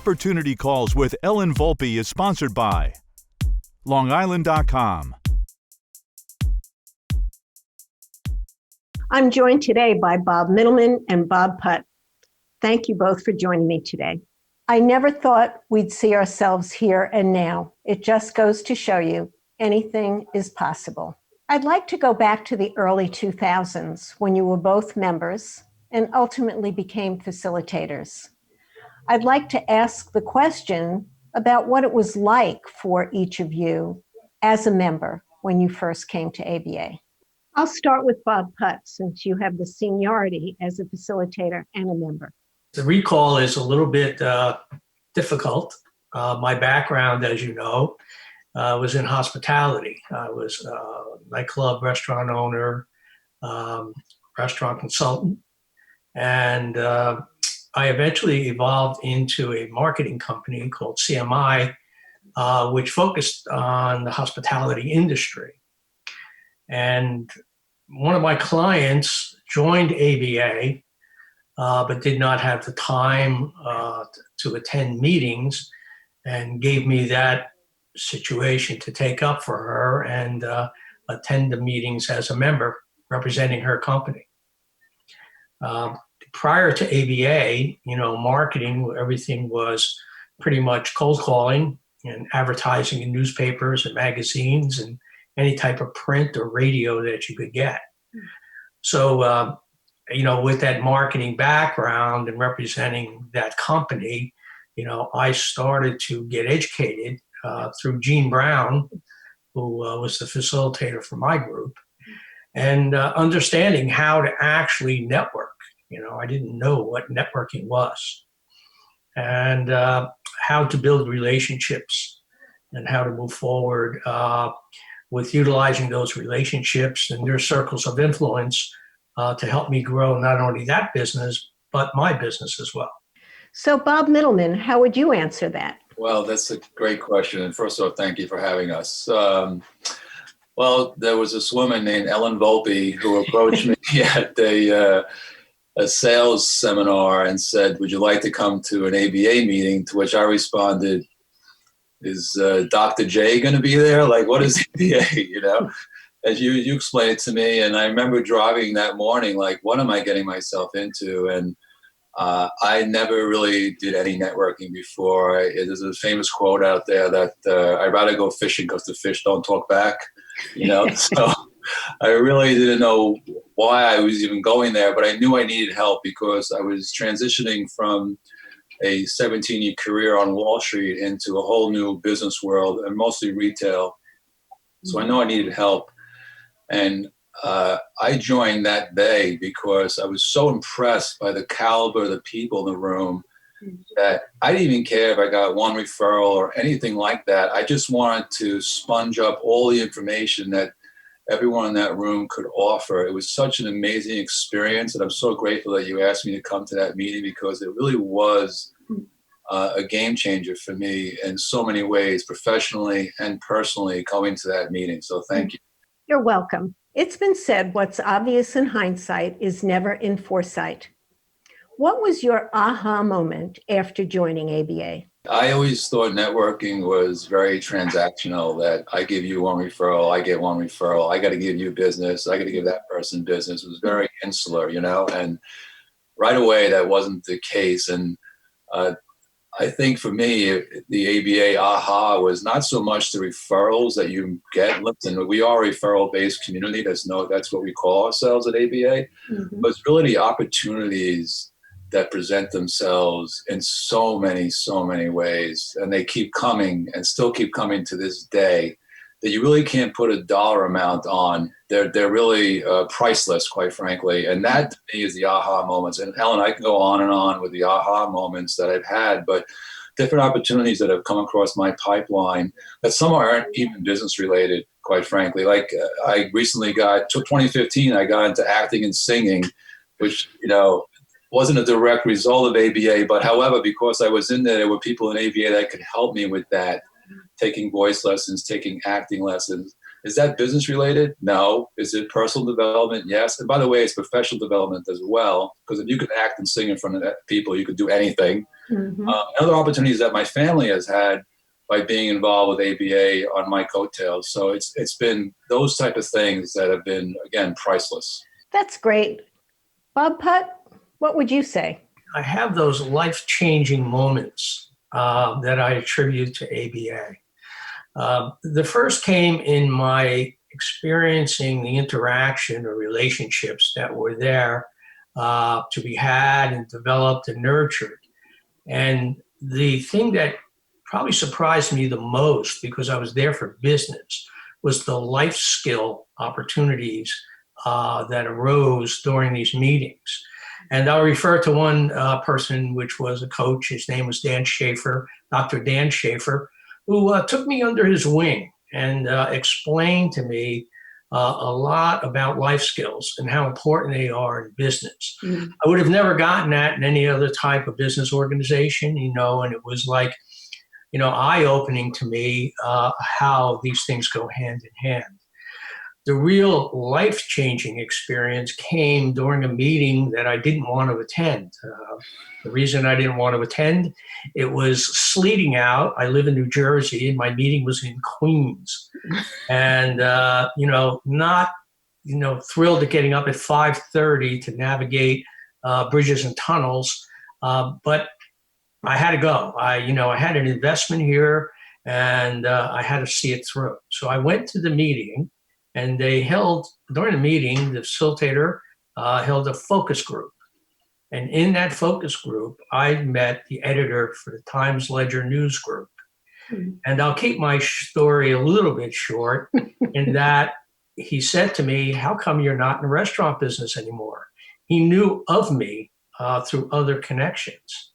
Opportunity Calls with Ellen Volpe is sponsored by LongIsland.com. I'm joined today by Bob Mittleman and Bob Putt. Thank you both for joining me today. I never thought we'd see ourselves here and now. It just goes to show you anything is possible. I'd like to go back to the early 2000s when you were both members and ultimately became facilitators. I'd like to ask the question about what it was like for each of you as a member when you first came to ABA. I'll start with Bob Putt, since you have the seniority as a facilitator and a member. The recall is a little bit difficult. My background, as you know, was in hospitality. I was a nightclub restaurant owner, restaurant consultant, and I eventually evolved into a marketing company called CMI, which focused on the hospitality industry. And one of my clients joined ABA, but did not have the time to attend meetings, and gave me that situation to take up for her and attend the meetings as a member representing her company. Prior to ABA, marketing, everything was pretty much cold calling and advertising in newspapers and magazines and any type of print or radio that you could get. So, with that marketing background and representing that company, I started to get educated through Gene Brown, who was the facilitator for my group, and understanding how to actually network. I didn't know what networking was, and how to build relationships and how to move forward with utilizing those relationships and their circles of influence to help me grow not only that business, but my business as well. So Bob Mittleman, how would you answer that? Well, that's a great question. And first of all, thank you for having us. Well, there was this woman named Ellen Volpe who approached me at a sales seminar and said, "Would you like to come to an ABA meeting?" To which I responded, "Is Dr. J going to be there? Like, what is ABA, As you explained it to me, and I remember driving that morning, like, what am I getting myself into? And I never really did any networking before. There's a famous quote out there that I'd rather go fishing because the fish don't talk back, So I really didn't know why I was even going there, but I knew I needed help because I was transitioning from a 17-year career on Wall Street into a whole new business world, and mostly retail. So I know I needed help. And I joined that day because I was so impressed by the caliber of the people in the room that I didn't even care if I got one referral or anything like that. I just wanted to sponge up all the information that everyone in that room could offer. It was such an amazing experience, and I'm so grateful that you asked me to come to that meeting because it really was a game changer for me in so many ways, professionally and personally, coming to that meeting. So thank you. You're welcome. It's been said, what's obvious in hindsight is never in foresight. What was your aha moment after joining ABA? I always thought networking was very transactional, that I give you one referral, I get one referral, I got to give you business, I got to give that person business. It was very insular, and right away that wasn't the case. And I think for me, the ABA aha was not so much the referrals that you get. Listen, we are a referral-based community. That's what we call ourselves at ABA. Mm-hmm. But it's really the opportunities that present themselves in so many ways. And they keep coming and still keep coming to this day, that you really can't put a dollar amount on. They're really priceless, quite frankly. And that to me is the aha moments. And Ellen, I can go on and on with the aha moments that I've had, but different opportunities that have come across my pipeline that some aren't even business related, quite frankly. Like I recently 2015, I got into acting and singing, which, wasn't a direct result of ABA, but however, because I was in there were people in ABA that could help me with that, taking voice lessons, taking acting lessons. Is that business related? No. Is it personal development? Yes. And by the way, it's professional development as well, because if you could act and sing in front of people, you could do anything. Mhm. Other opportunities that my family has had by being involved with ABA on my coattails. So it's been those type of things that have been, again, priceless. That's great. Bob Putt, what would you say? I have those life-changing moments that I attribute to ABA. The first came in my experiencing the interaction or relationships that were there to be had and developed and nurtured. And the thing that probably surprised me the most, because I was there for business, was the life skill opportunities that arose during these meetings. And I'll refer to one person, which was a coach. His name was Dan Schaefer, Dr. Dan Schaefer, who took me under his wing and explained to me a lot about life skills and how important they are in business. Mm-hmm. I would have never gotten that in any other type of business organization, and it was like, eye-opening to me how these things go hand in hand. The real life-changing experience came during a meeting that I didn't want to attend. The reason I didn't want to attend, it was sleeting out. I live in New Jersey, and my meeting was in Queens. And, not, thrilled at getting up at 5:30 to navigate bridges and tunnels. But I had to go. I had an investment here, and I had to see it through. So I went to the meeting. And during the meeting, the facilitator held a focus group. And in that focus group, I met the editor for the Times Ledger News Group. Mm-hmm. And I'll keep my story a little bit short in that he said to me, "How come you're not in the restaurant business anymore?" He knew of me through other connections.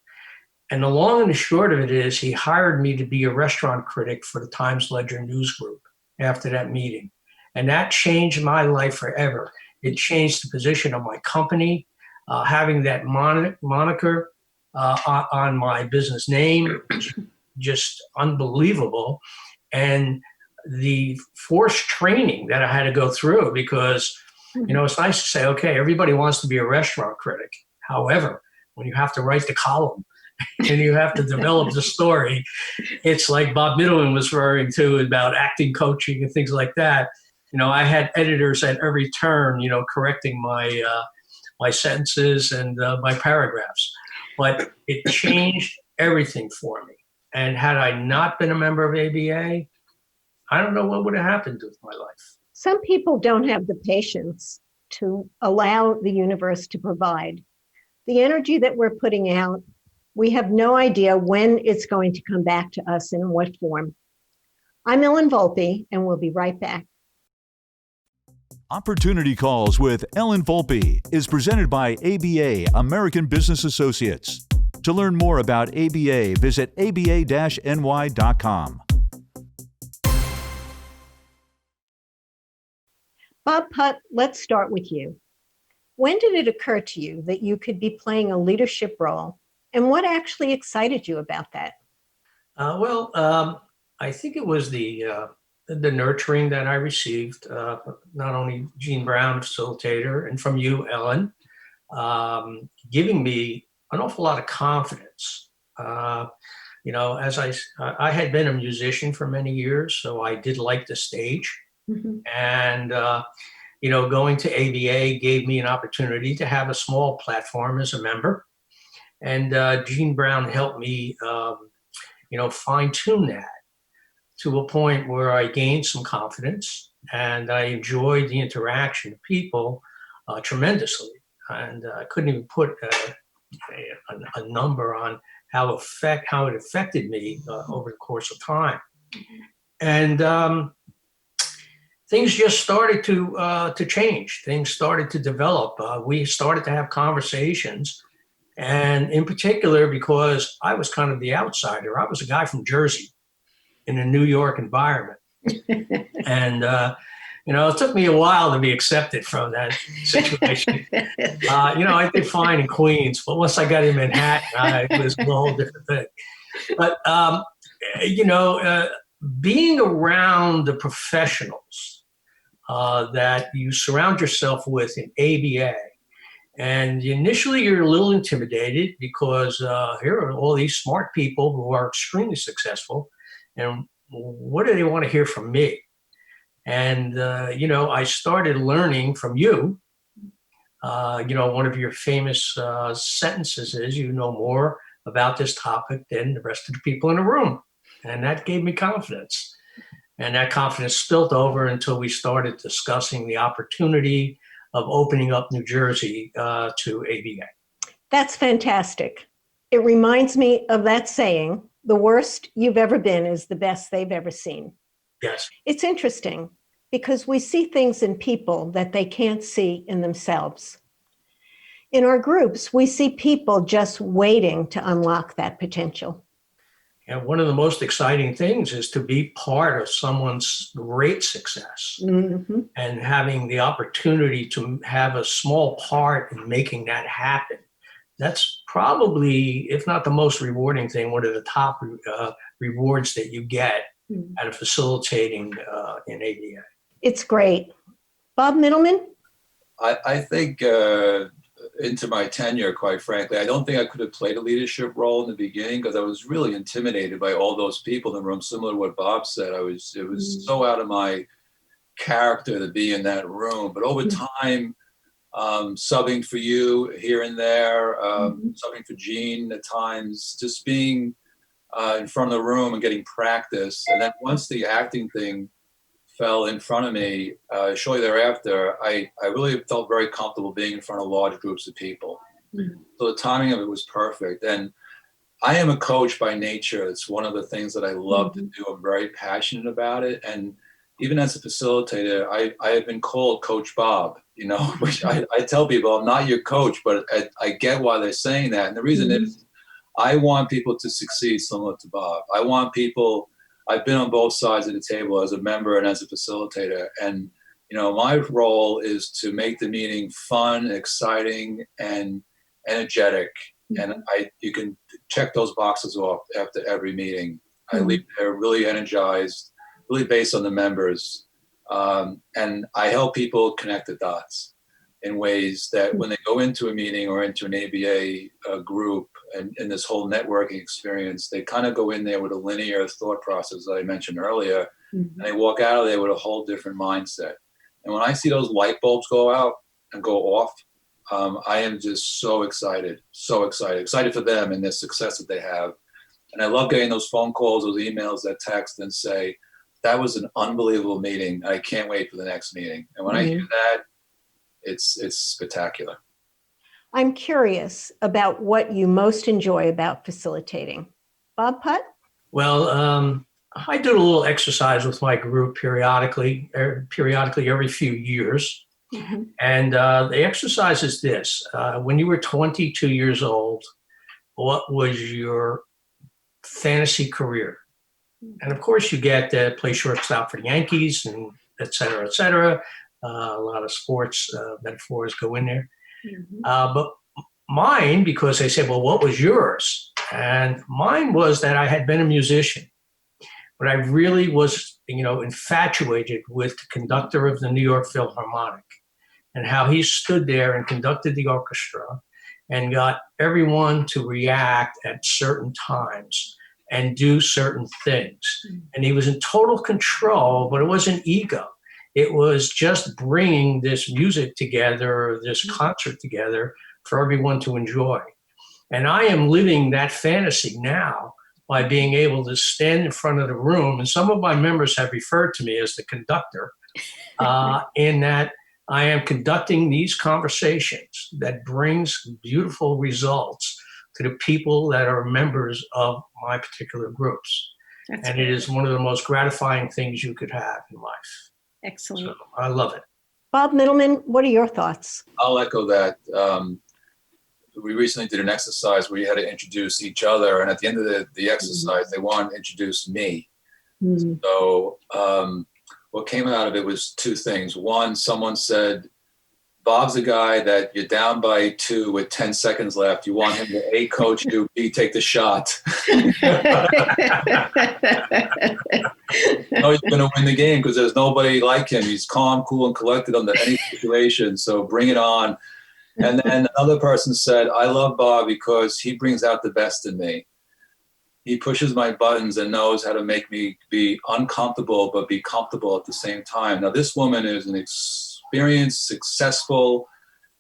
And the long and the short of it is he hired me to be a restaurant critic for the Times Ledger News Group after that meeting. And that changed my life forever. It changed the position of my company. Having that moniker on my business name, just unbelievable. And the forced training that I had to go through, because, it's nice to say, okay, everybody wants to be a restaurant critic. However, when you have to write the column and you have to develop the story, it's like Bob Mittleman was referring to about acting coaching and things like that. I had editors at every turn, correcting my sentences and my paragraphs. But it changed everything for me. And had I not been a member of ABA, I don't know what would have happened with my life. Some people don't have the patience to allow the universe to provide. The energy that we're putting out, we have no idea when it's going to come back to us and in what form. I'm Ellen Volpe, and we'll be right back. Opportunity Calls with Ellen Volpe is presented by ABA, American Business Associates. To learn more about ABA, visit aba-ny.com. Bob Putt, let's start with you. When did it occur to you that you could be playing a leadership role, and what actually excited you about that? I think it was the nurturing that I received, not only Gene Brown, facilitator, and from you, Ellen, giving me an awful lot of confidence. As I had been a musician for many years, so I did like the stage. Mm-hmm. And, going to ABA gave me an opportunity to have a small platform as a member. And Gene Brown helped me, fine-tune that to a point where I gained some confidence, and I enjoyed the interaction of people tremendously. And I couldn't even put a number on how it affected me over the course of time. And things just started to change. Things started to develop. We started to have conversations, and in particular, because I was kind of the outsider. I was a guy from Jersey in a New York environment. And, it took me a while to be accepted from that situation. I did fine in Queens, but once I got in Manhattan, it was a whole different thing. But, being around the professionals that you surround yourself with in ABA, And initially, you're a little intimidated because here are all these smart people who are extremely successful. And what do they want to hear from me? And, I started learning from you. One of your famous sentences is, you know more about this topic than the rest of the people in the room. And that gave me confidence. And that confidence spilled over until we started discussing the opportunity of opening up New Jersey to ABA. That's fantastic. It reminds me of that saying, the worst you've ever been is the best they've ever seen. Yes. It's interesting because we see things in people that they can't see in themselves. In our groups, we see people just waiting to unlock that potential. And one of the most exciting things is to be part of someone's great success Mm-hmm. and having the opportunity to have a small part in making that happen. That's probably, if not the most rewarding thing, one of the top rewards that you get out of facilitating in ABA. It's great. Bob Mittleman? I think into my tenure, quite frankly, I don't think I could have played a leadership role in the beginning because I was really intimidated by all those people in the room. Similar to what Bob said, it was so out of my character to be in that room. But over time, subbing for you here and there, subbing for Gene at times, just being in front of the room and getting practice. And then once the acting thing fell in front of me, shortly thereafter, I really felt very comfortable being in front of large groups of people. So the timing of it was perfect. And I am a coach by nature. It's one of the things that I love to do. I'm very passionate about it. And even as a facilitator, I have been called Coach Bob, which I tell people I'm not your coach, but I get why they're saying that. And the reason is I want people to succeed similar to Bob. I want people, I've been on both sides of the table as a member and as a facilitator. And, my role is to make the meeting fun, exciting, and energetic. And you can check those boxes off after every meeting. I leave there really energized, really based on the members. And I help people connect the dots in ways that when they go into a meeting or into an ABA group and in this whole networking experience, they kind of go in there with a linear thought process that I mentioned earlier, and they walk out of there with a whole different mindset. And when I see those light bulbs go out and go off, I am just so excited for them and the success that they have. And I love getting those phone calls, those emails, that text and say, that was an unbelievable meeting. I can't wait for the next meeting. And when I hear that, it's spectacular. I'm curious about what you most enjoy about facilitating. Bob Putt? Well, I do a little exercise with my group periodically every few years. And the exercise is this. When you were 22 years old, what was your fantasy career? And of course, you get to play shortstop for the Yankees and et cetera, et cetera. A lot of sports metaphors go in there. But mine, because they said, well, what was yours? And mine was that I had been a musician, but I really was, infatuated with the conductor of the New York Philharmonic and how he stood there and conducted the orchestra and got everyone to react at certain times and do certain things. And he was in total control, but it wasn't ego. It was just bringing this music together, this concert together for everyone to enjoy. And I am living that fantasy now by being able to stand in front of the room. And some of my members have referred to me as the conductor, in that I am conducting these conversations that brings beautiful results to the people that are members of my particular groups. That's and great. It is one of the most gratifying things you could have in life. Excellent. So I love it. Bob Mittleman, what are your thoughts? I'll echo that. We recently did an exercise where you had to introduce each other. And at the end of the exercise, they wanted to introduce me. So what came out of it was two things. One, someone said, Bob's a guy that you're down by 2 with 10 seconds left. You want him to A, coach you, B, take the shot. No, he's going to win the game because there's nobody like him. He's calm, cool, and collected under any situation. So bring it on. And then another person said, I love Bob because he brings out the best in me. He pushes my buttons and knows how to make me be uncomfortable, but be comfortable at the same time. Now, this woman is an experienced, successful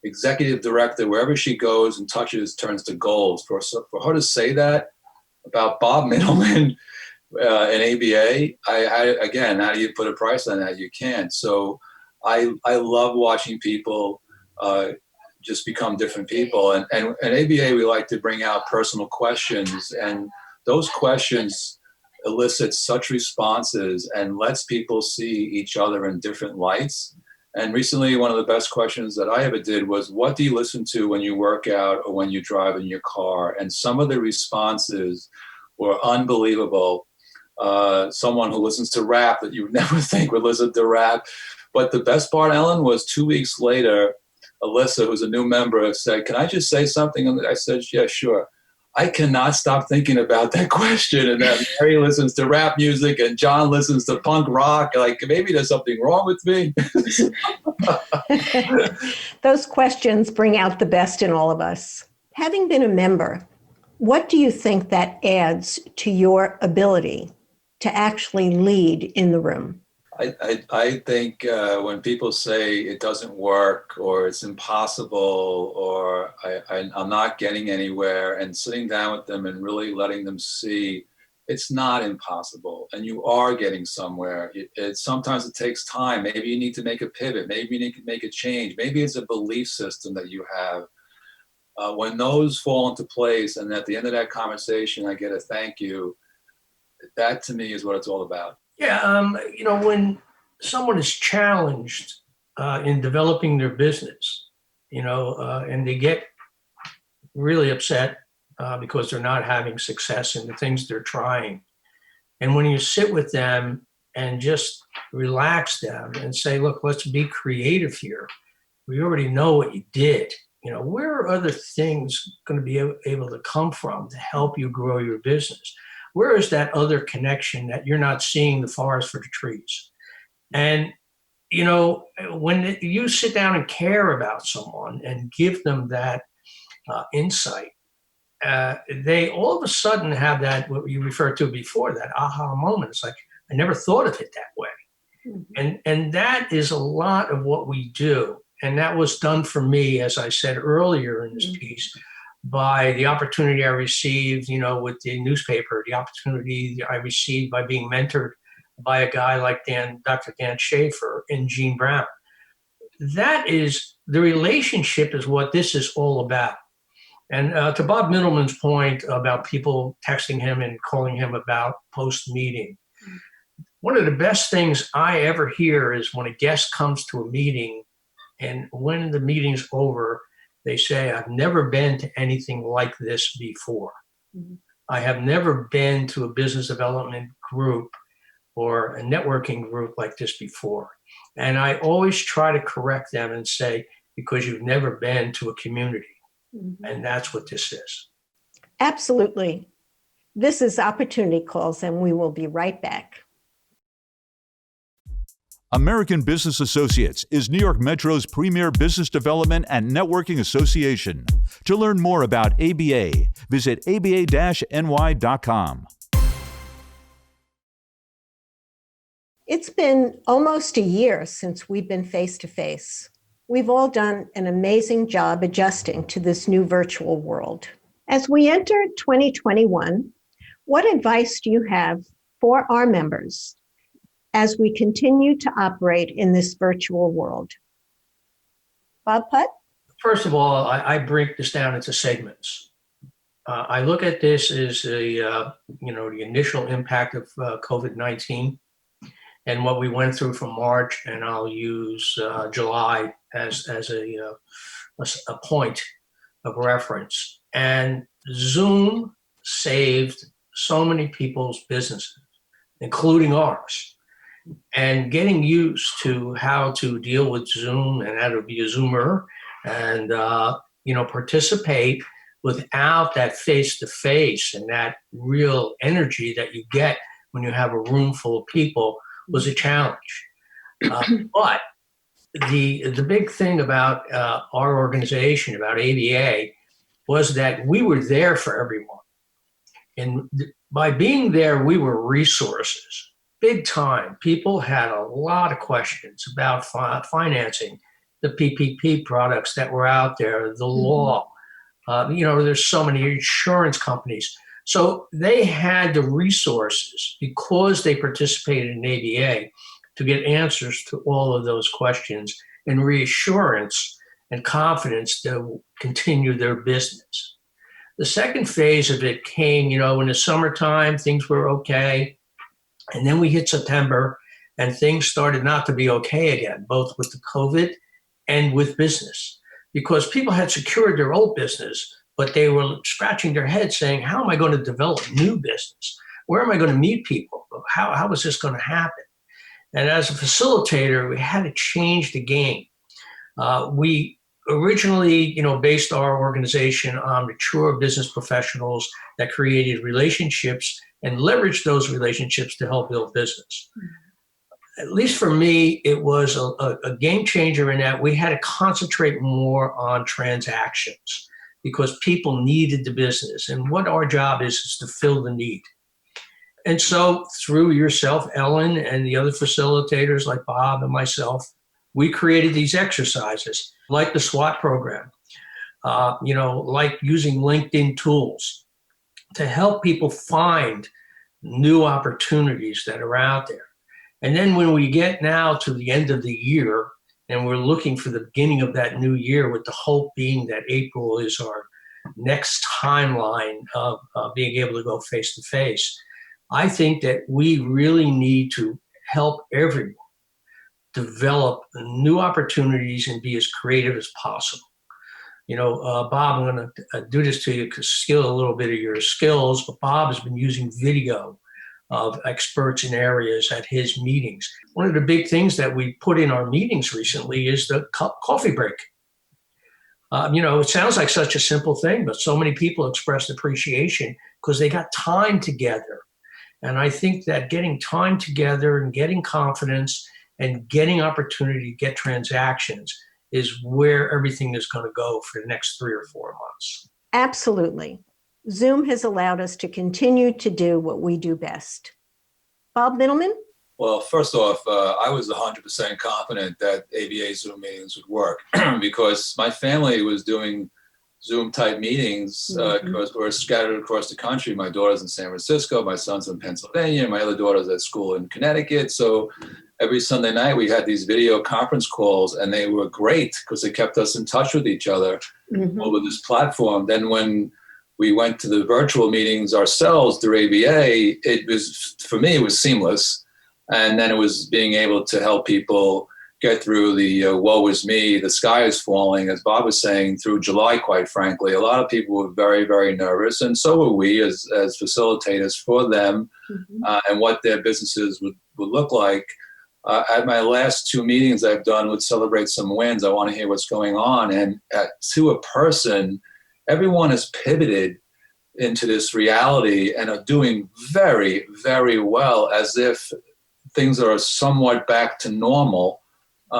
executive director. Wherever she goes and touches, turns to gold. For her to say that about Bob Mittleman in ABA, again, how do you put a price on that? You can't. So I love watching people just become different people. And at ABA, we like to bring out personal questions, and those questions elicit such responses and lets people see each other in different lights. And recently, one of the best questions that I ever did was, what do you listen to when you work out or when you drive in your car? And some of the responses were unbelievable. Someone who listens to rap that you would never think would listen to rap. But the best part, Ellen, was 2 weeks later, Alyssa, who's a new member, said, can I just say something? And I said, yeah, sure. I cannot stop thinking about that question, and that Mary listens to rap music and John listens to punk rock. Like, maybe there's something wrong with me. Those questions bring out the best in all of us. Having been a member, what do you think that adds to your ability to actually lead in the room? I think when people say it doesn't work or it's impossible or I'm not getting anywhere, and sitting down with them and really letting them see it's not impossible and you are getting somewhere. Sometimes it takes time. Maybe you need to make a pivot. Maybe you need to make a change. Maybe it's a belief system that you have. When those fall into place and at the end of that conversation, I get a thank you, that to me is what it's all about. Yeah, when someone is challenged in developing their business, and they get really upset because they're not having success in the things they're trying. And when you sit with them and just relax them and say, look, let's be creative here. We already know what you did. Where are other things going to be able to come from to help you grow your business? Where is that other connection that you're not seeing the forest for the trees? And, when you sit down and care about someone and give them that insight, they all of a sudden have that, what you referred to before, that aha moment. It's like, I never thought of it that way. Mm-hmm. And that is a lot of what we do. And that was done for me, as I said earlier in this piece, by the opportunity I received, with the newspaper, the opportunity I received by being mentored by a guy like Dr. Dan Schaefer and Gene Brown. That is, the relationship is what this is all about. And to Bob Mittleman's point about people texting him and calling him about post-meeting, one of the best things I ever hear is when a guest comes to a meeting, and when the meeting's over, they say, I've never been to anything like this before. Mm-hmm. I have never been to a business development group or a networking group like this before. And I always try to correct them and say, because you've never been to a community. Mm-hmm. And that's what this is. Absolutely. This is Opportunity Calls, and we will be right back. American Business Associates is New York Metro's premier business development and networking association. To learn more about ABA, visit aba-ny.com. It's been almost a year since we've been face-to-face. We've all done an amazing job adjusting to this new virtual world. As we enter 2021, what advice do you have for our members as we continue to operate in this virtual world? Bob Putt? First of all, I break this down into segments. I look at this as the initial impact of COVID-19 and what we went through from March, and I'll use July as a point of reference. And Zoom saved so many people's businesses, including ours. And getting used to how to deal with Zoom and how to be a Zoomer and, participate without that face-to-face and that real energy that you get when you have a room full of people was a challenge. But The big thing about our organization, about ABA, was that we were there for everyone. And by being there, we were resources, big time. People had a lot of questions about financing, the PPP products that were out there, the law. There's so many insurance companies. So they had the resources because they participated in ABA to get answers to all of those questions and reassurance and confidence to continue their business. The second phase of it came, in the summertime, things were okay. And then we hit September and things started not to be okay again, both with the COVID and with business, because people had secured their old business, but they were scratching their heads saying, how am I going to develop new business? Where am I going to meet people? How is this going to happen? And as a facilitator, we had to change the game. We originally, based our organization on mature business professionals that created relationships and leveraged those relationships to help build business. At least for me, it was a game changer in that we had to concentrate more on transactions because people needed the business. And what our job is to fill the need. And so through yourself, Ellen, and the other facilitators like Bob and myself, we created these exercises like the SWOT program, like using LinkedIn tools to help people find new opportunities that are out there. And then when we get now to the end of the year and we're looking for the beginning of that new year, with the hope being that April is our next timeline of being able to go face to face, I think that we really need to help everyone develop new opportunities and be as creative as possible. Bob, I'm going to do this to you to skill a little bit of your skills, but Bob has been using video of experts in areas at his meetings. One of the big things that we put in our meetings recently is the coffee break. It sounds like such a simple thing, but so many people expressed appreciation because they got time together. And I think that getting time together and getting confidence and getting opportunity to get transactions is where everything is going to go for the next 3 or 4 months. Absolutely. Zoom has allowed us to continue to do what we do best. Bob Mittleman? Well, first off, I was 100% confident that ABA Zoom meetings would work because my family was doing Zoom-type meetings because we're scattered across the country. My daughter's in San Francisco, my son's in Pennsylvania, my other daughter's at school in Connecticut. So every Sunday night we had these video conference calls, and they were great because they kept us in touch with each other over this platform. Then when we went to the virtual meetings ourselves through ABA, for me, it was seamless. And then it was being able to help people get through the woe is me, the sky is falling, as Bob was saying, through July, quite frankly. A lot of people were very, very nervous, and so were we as facilitators for them and what their businesses would look like. At my last 2 meetings I've done with Celebrate Some Wins, I want to hear what's going on. And to a person, everyone has pivoted into this reality and are doing very, very well, as if things are somewhat back to normal.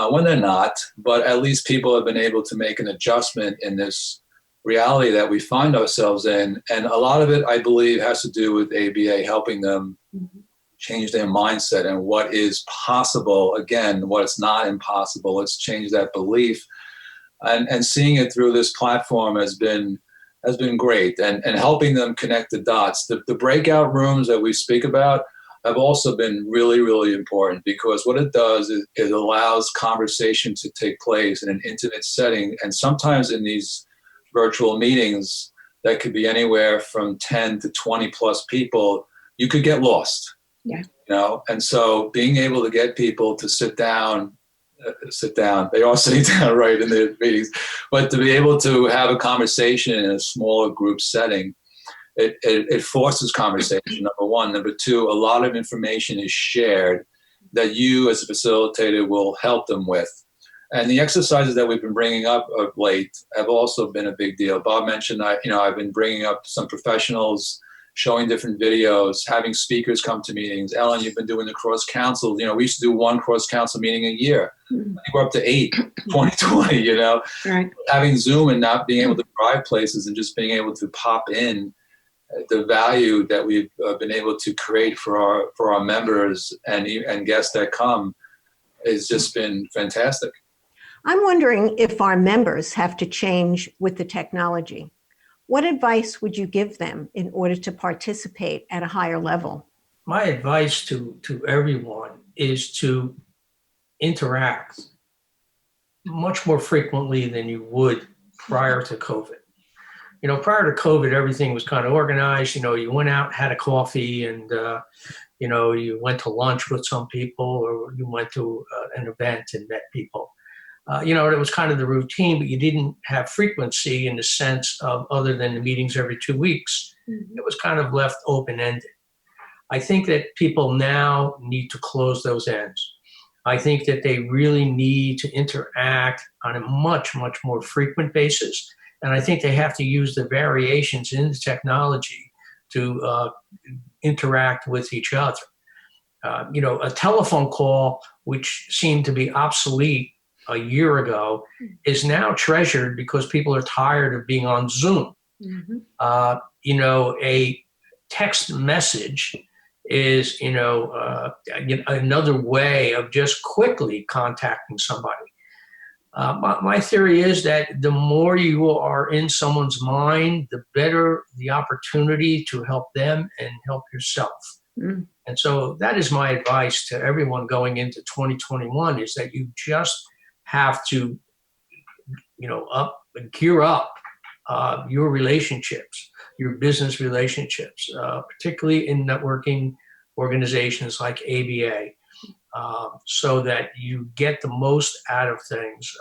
When they're not, but at least people have been able to make an adjustment in this reality that we find ourselves in. And a lot of it, I believe, has to do with ABA helping them change their mindset and what is possible. Again, what's not impossible. Let's change that belief. And seeing it through this platform has been great, and helping them connect the dots. The breakout rooms that we speak about have also been really, really important, because what it does is it allows conversation to take place in an intimate setting. And sometimes in these virtual meetings that could be anywhere from 10 to 20 plus people, you could get lost. Yeah. And so being able to get people to sit down, they are sitting down right in their meetings, but to be able to have a conversation in a smaller group setting, it forces conversation, number one. Number two, a lot of information is shared that you as a facilitator will help them with. And the exercises that we've been bringing up of late have also been a big deal. Bob mentioned, I've been bringing up some professionals showing different videos, having speakers come to meetings. Ellen, you've been doing the cross council. We used to do one cross council meeting a year. I think we're up to 8, 2020, Right. Having Zoom and not being able to drive places and just being able to pop in, the value that we've been able to create for our members and guests that come has just been fantastic. I'm wondering if our members have to change with the technology. What advice would you give them in order to participate at a higher level? My advice to everyone is to interact much more frequently than you would prior to COVID. Prior to COVID, everything was kind of organized. You went out, had a coffee, and you went to lunch with some people, or you went to an event and met people. It was kind of the routine, but you didn't have frequency in the sense of, other than the meetings every 2 weeks, it was kind of left open-ended. I think that people now need to close those ends. I think that they really need to interact on a much, much more frequent basis. And I think they have to use the variations in the technology to interact with each other. A telephone call, which seemed to be obsolete a year ago, is now treasured because people are tired of being on Zoom. A text message is, another way of just quickly contacting somebody. My theory is that the more you are in someone's mind, the better the opportunity to help them and help yourself. And so that is my advice to everyone going into 2021, is that you just have to, gear up your relationships, your business relationships, particularly in networking organizations like ABA, so that you get the most out of things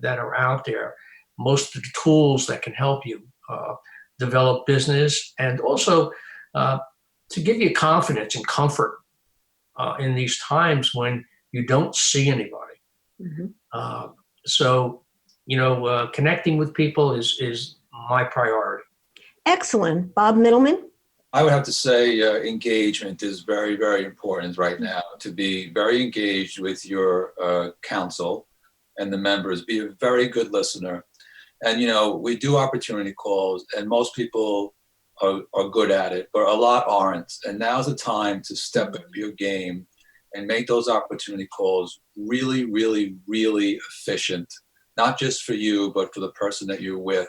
that are out there, most of the tools that can help you develop business, and also to give you confidence and comfort in these times when you don't see anybody. Connecting with people is my priority. Excellent. Bob Mittleman? I would have to say engagement is very, very important right now. To be very engaged with your council and the members, be a very good listener. And, we do opportunity calls, and most people are good at it, but a lot aren't. And now's the time to step up your game and make those opportunity calls really, really, really efficient, not just for you, but for the person that you're with.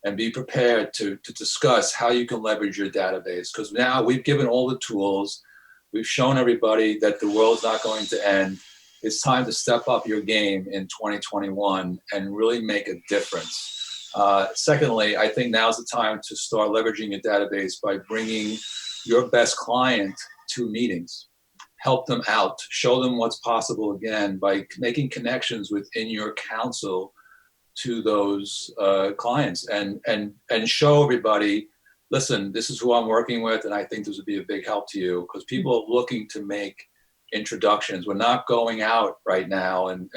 And be prepared to discuss how you can leverage your database. Because now we've given all the tools. We've shown everybody that the world's not going to end. It's time to step up your game in 2021 and really make a difference. Secondly, I think now's the time to start leveraging your database by bringing your best client to meetings. Help them out. Show them what's possible again by making connections within your council to those clients and show everybody, listen, this is who I'm working with, and I think this would be a big help to you, because people are looking to make introductions. We're not going out right now and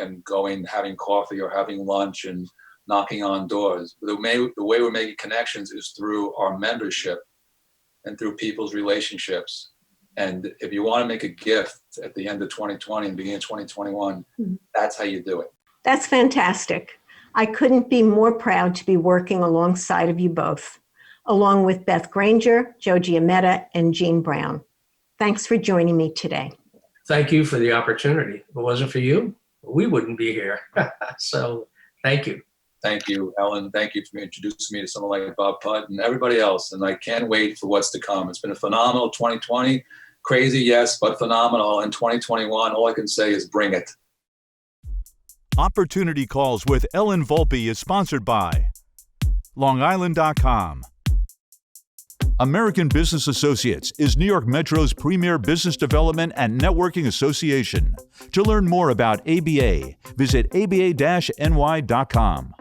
having coffee or having lunch and knocking on doors. The way we're making connections is through our membership and through people's relationships. And if you want to make a gift at the end of 2020 and beginning of 2021, that's how you do it. That's fantastic. I couldn't be more proud to be working alongside of you both, along with Beth Granger, Joe Giametta, and Jean Brown. Thanks for joining me today. Thank you for the opportunity. If it wasn't for you, we wouldn't be here. So thank you. Thank you, Ellen. Thank you for introducing me to someone like Bob Putt and everybody else. And I can't wait for what's to come. It's been a phenomenal 2020. Crazy, yes, but phenomenal. In 2021, all I can say is bring it. Opportunity Calls with Ellen Volpe is sponsored by LongIsland.com. American Business Associates is New York Metro's premier business development and networking association. To learn more about ABA, visit aba-ny.com.